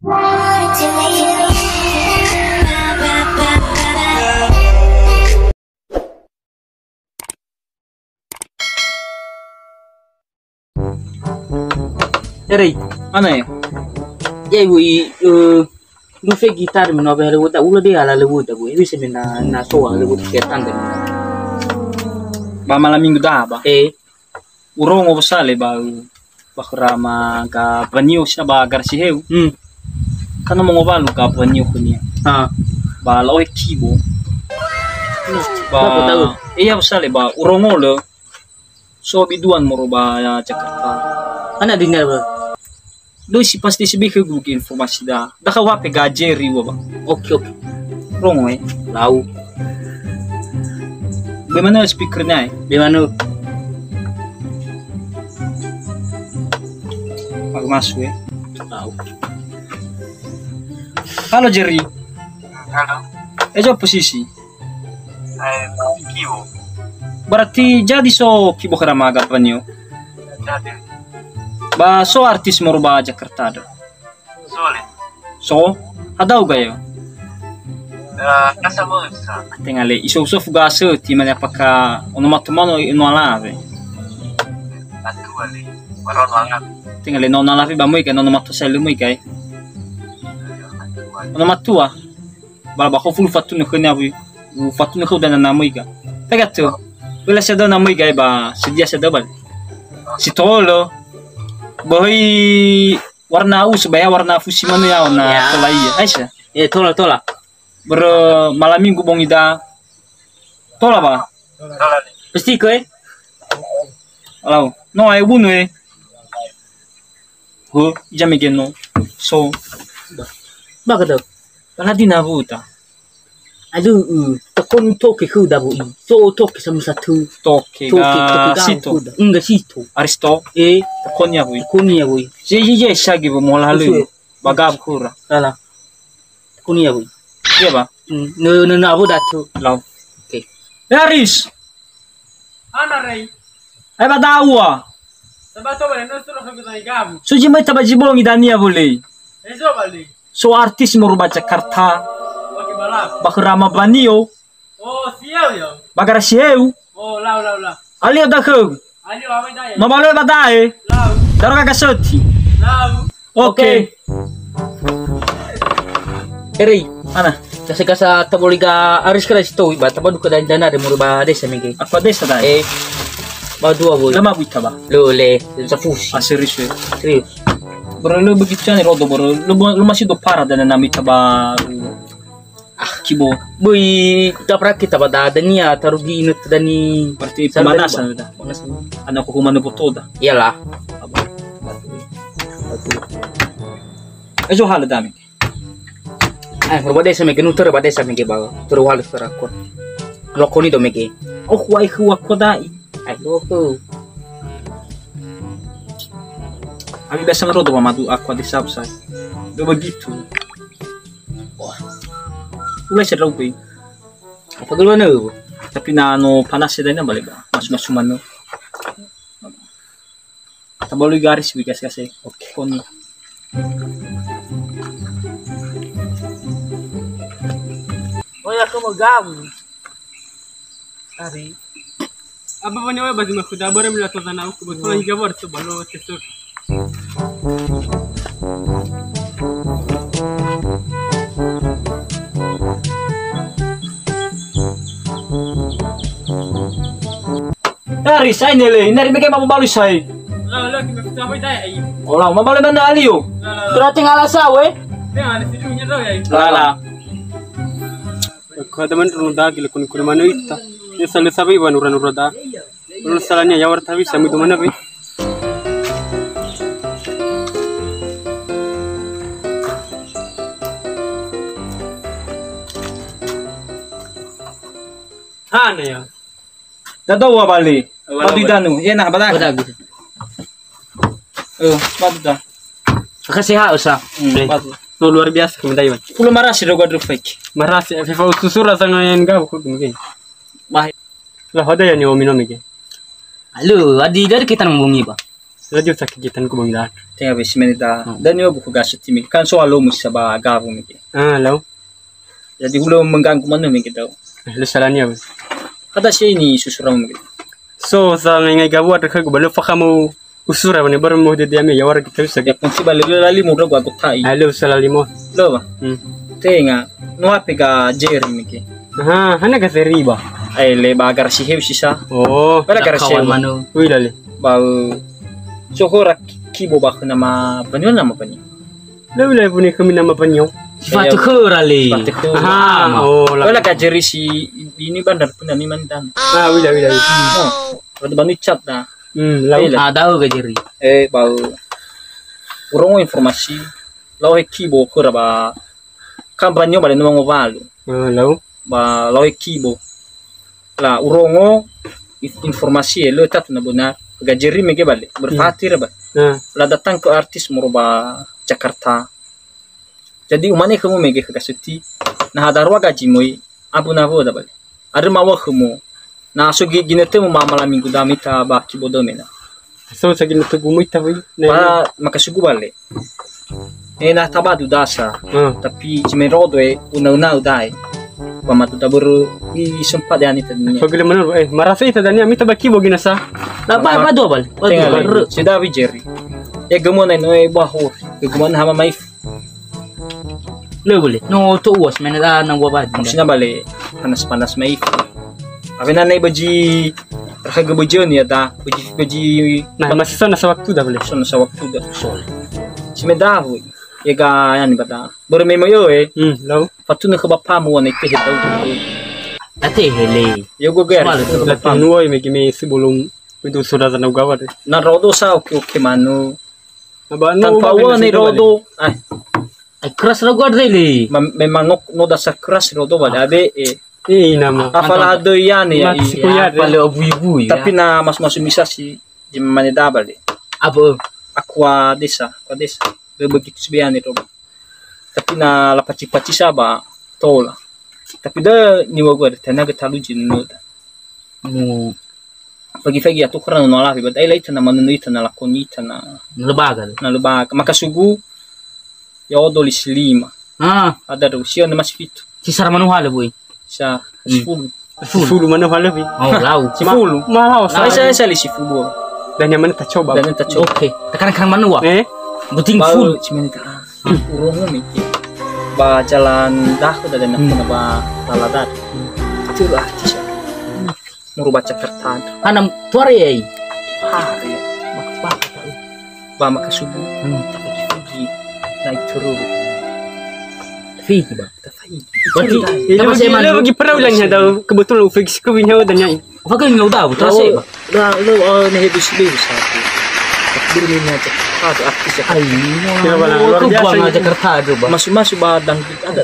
Eri, mana ya? Ya ibu lu fake gitar mino apa lewu tak ulah dia ala lewu tak bu. Ibu semina na soa lewu ketan deh. Ba malam minggu dah ba. Urong o sale ba bakrama ka banyo siya ba garsiheu. Kana mo ngobalu ka banyo kunya. Ba lawe kibo. Ba iya sale ba urong lo. So biduan mo ba Jakarta. Ana dinner ba? Doy si pasti si bike gue informasi dah. Dah kau apa gajeri wa ba? Oke. Rongo Lau. Bagaimana speakernya? Bagaimana? Aku masuk Lau. Halo Jerry. Halo. Ejo posisi. Kibo. Berarti jadi so kibo kerama agapanyo. Jadi. Ba so artis moruba Jakarta ada. Solid. So ada uga yo. Nasa mo sa. Tingale iso fuga so ti mana paka ono matumano no alave. Actually, waron wangan. Tingale no alave ba mo ika no matuselu mo ika. Ono matua. Ba ko full fatu no kanya bu. Fatu no kudana na mo ika. Pegato. Wala sa do na mo ika ba sedia sa double. Si tolo. Boy warna sebaya warna fusi mana ya warna tola iya Aisyah tola malam minggu bong ida tola ba Tola ni. pasti ko alau no ay bunu ho jami geno so bakit daw paladi na buta aduh takon toke ku da bu so toke sama satu toke ga sito enggak situ aristo konya bu kunia bu je shagi bu mola halu bagab kura salah kunia bu iya ba no abu datu lau oke Yaris Ana rei. ay badawa Sabato bale no suro kami sa igabu. suji mai tabajibong idania boleh Eso bali. so artis moruba Jakarta Oke balap. bakrama banio Oh, siaw yo. bagara sieu Oh, lau. ali ada ke Ani wa daya. mabalo badae Lau. daro kagasoti Lau. okay Eri ana kasi kasa taboliga aris kala situ iba tabadu kada dana de muruba desa mege aku desa dai ba dua boy lama buita ba lole sa fusi aserius serius bro lo begitu ni rodo bro lo masih do para dan namita ba kibo boy tapra kita bada dania tarugi inut dani berarti pemanasan udah anak aku mana botoda iyalah ejo hal dami muruba desa mege nutur ba desa mege ba turu wal sara ko lokoni do mege oh wai huwa kodai ai loko abi biasa ngerodo ba madu aku di subside do begitu ulai sa rogo pagul mana tapi na ano panas sila na balik ba mas sumano tabalo garis bigas kasi okay koni Oya ako magabu. Ari. Aba pa niya ba di makuda bare mila to tanaw ko ba higa bar to balo tesor. Dari say nele inari bigay mababalo say Lau, kita apa daya ay. ola mabalo man na aliyo turating alasaw Kaya ano situ niya daw ay. lala Kada man runda gila kun mano itta. Ni sale sabi ba nura da. Ul salanya yawar tabi sami to mana be. Hana ya. dadawa bali madu danu yan na bada bada gitu madu da kasi ha usa madu No luar biasa kami dai. pulo marasi do gadro fake Marasi FIFA susura sa ngayon ga ko mungkin. mah Lah ada ya ni omino mege. halo adi dari kita nambungi ba Radio sakit jitan ko bang dah. Tenga be simenita. Dan yo buku gasit timi kan soal lo musa ba gavu miki. Ah, law. Jadi ulo mengganggu mana miki tau. Lu salahnya. Kada sih ini susuram miki. So sa ngai gabu ada ko balo fakamu usura bane bar mo de diame yawar kita bisa. Ya kunci balik lali mudra gua kutai. Halo salalimo. Lo ba. Tenga no apega jeri miki. Aha, hana ka seriba. Ay le ba gar si heu sisa. Oh, Wala gar si mano. wih dale. ba sohora kibo ba nama banyo nama banyo. Law law puni kami nama panyo. Sepatu kerali. Ah, oh, Wala ka jeri si ini bandar pun ni mandan. Ah, wih wih. Oh, ada banu chat na. Law. Ada ke jeri. Bau urong informasi law kibo kura ba kan banyo ba no ngovalu. Law. Ba law kibo. La urongo informasi lo tat na benar. Gajeri mege balik berfatir ba. La datang ke artis muruba Jakarta. Jadi umane kamu mege ke kasuti. Nah ada ruang gaji moi abu navo da balik. Ada mawa kamu. Nah so ginete mo mamala minggu damita ba kibodo mena. So sa ginuto gumit tawi. Para makasugu balik. Na tabadu dasa. Tapi cimerodo una udai. Pamatu taburu I sempat ya ni tadinya. Pagila manor marasa ita dania mita baki bo ginasa. Lah ba do bal. Sudah bijeri. Ya gemona no bahur. Gemona hama mai. Le boleh. No to was menada nang wabad. Maksudnya balik panas-panas mai. Avena nai baji harga bajian ya da. Baji Nah, masih sana sa waktu dah boleh. sono sa waktu da sol. Simedahu. Ya ga yani bata. Bermemo yo Law. Fatuna ke bapa mo na ite hitaw. Ate hele. Yo go ger. Latin nuoi me kimi sebelum itu sudah tanau gawat. Na rodo sa oke mano. Aba Tanpa wa ni rodo. Ay, Ay keras ra guard hele. memang no dasar keras rodo ba abe Nama. afala do yani ya. Mati kuya de. Palo abu-ibu ya. Tapi na mas misa si di maneda bali. Apa? Aqua desa. Begitu sebian itu. Tapi na la paci saba tola. Tapi da ni wago da tenaga talu jinno da. Mu Pagi-pagi atu kurang no lafi, but ay laita na manunita na lakonita na lebagal. lubag. Makasugu ya odolis lima. Ada Rusia na mas fito. Si Saramanuhala boy. Sa sifulu. Fulu mana halabi. Oh, lau. Sifulu. Mahal Sa li sifulu. Dan yang mana tak coba. Dan ta cho. Okay. Tekan manua. Buting full. Baru cimenita. Urongo miki. Ba jalan dah ko dan na ba laladar. Itu artis. Merubah Jakarta. Kanam tuare ai. Hari. Ba makasugu. Tapi fugi naik turun. Fit ba. Berarti Berarti mana bagi perahu langnya dah kebetulan fix ko binyaw dan yang. Fakal ngau daw trase ba. Lo ne hebis satu. Takdir ni aja. Ada artis Ay, luar ko biasa ba ini. Jakarta do ba. Masuk ba dangdut ada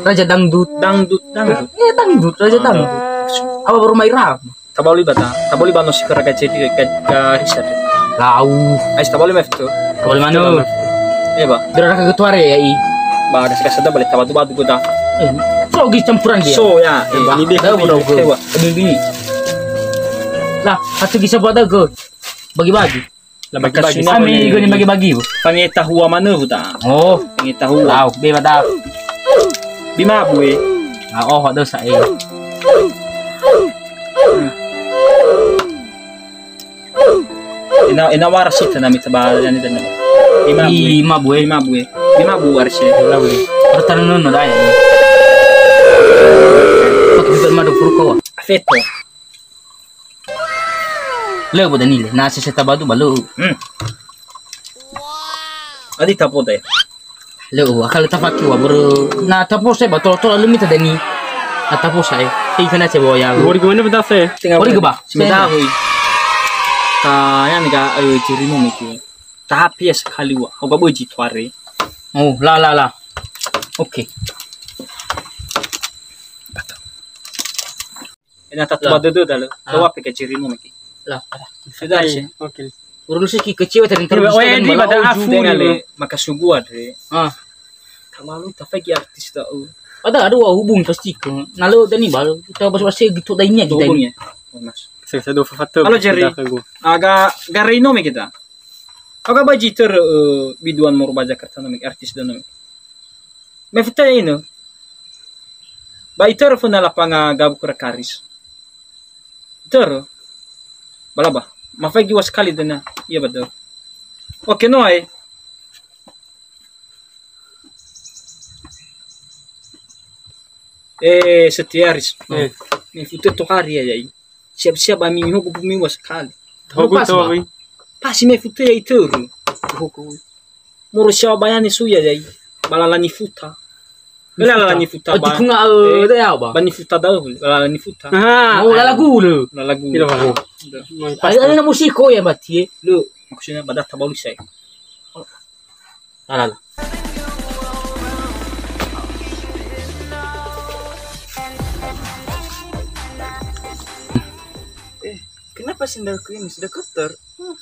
Raja dangdut. dangdut. Dangdut raja dangdut. Apa baru Maira? Tabali bata. Tabali ba no sikara ka jadi ka hisar. Lau. Ay tabali mefto. Kabal mano. Eba. Dira ka tuare ai. Ba kasada balik tabadu badu goda. So gi campuran dia. So ya. Ini dia Dah bodoh ke. Ewa. Bini. Lah, satu kisah buat ke. Bagi-bagi. Lah bagi-bagi. Kami gini bagi-bagi. Pangitahuwa mano huta. Oh, Pangitahuwa. lau, beba dah. Bima bue. Oh, ada saya. Ina warasita na mitaba yani dan. Lima bue. Bima bue. Bima bu warshe. Pertahanan no dah ya. Pakai kita madu furko. Afeto. Le boda nile. Nasi setabadu balu. Adi tapo dai. Le akal tafaki wa baru. Na tapo saya batul tol limit dani. Na tapo saya. Tinggal saya bawa ya. Gori gimana betul saya? Ori ke ba? Semedahui. Yani ga jirimo miki. Tapi sekali wa. Hoga boji tuare. Oh, la. Okey. Ina tatu badado dalo. Tawa peke jirimo miki. Lah. Sudah sih. Oke. Urus ki kecil tadi Oh, ya, di badan afu Dengale makasugu adre. Kamalu tafagi artis tau. Ada hubung pasti ke. Nalo dani bal kita basa-basa gitu dainya kita ini. Hubungnya. Oh, mas. Saya do fafato. Halo, Jerry. Aga garino me kita. Aga baji ter biduan morba Jakarta namik artis dan namik. Me futa ino. Ba iter funa lapanga gabu kurakaris. Iter. Balaba. Mafagi was kali dana. Iya betul. Oke no ay. Setiaris. Me futa to hari ya. Siap-siap ami miho bumi was kali. Tahu tahu boy. Pasi me futa ya iter. Moro siya bayani suya ya. Balalani futa. Balalani futa Oh, ba. di kunga da ya ba. Bani futa daw. Balalani futa. Ah, Oh, lagu lu. Lagu. Kira ba? Ada na musiko ya bati. Lu maksudnya badak tabalu saya. Alala. Kenapa sendalku ini sudah kotor? No.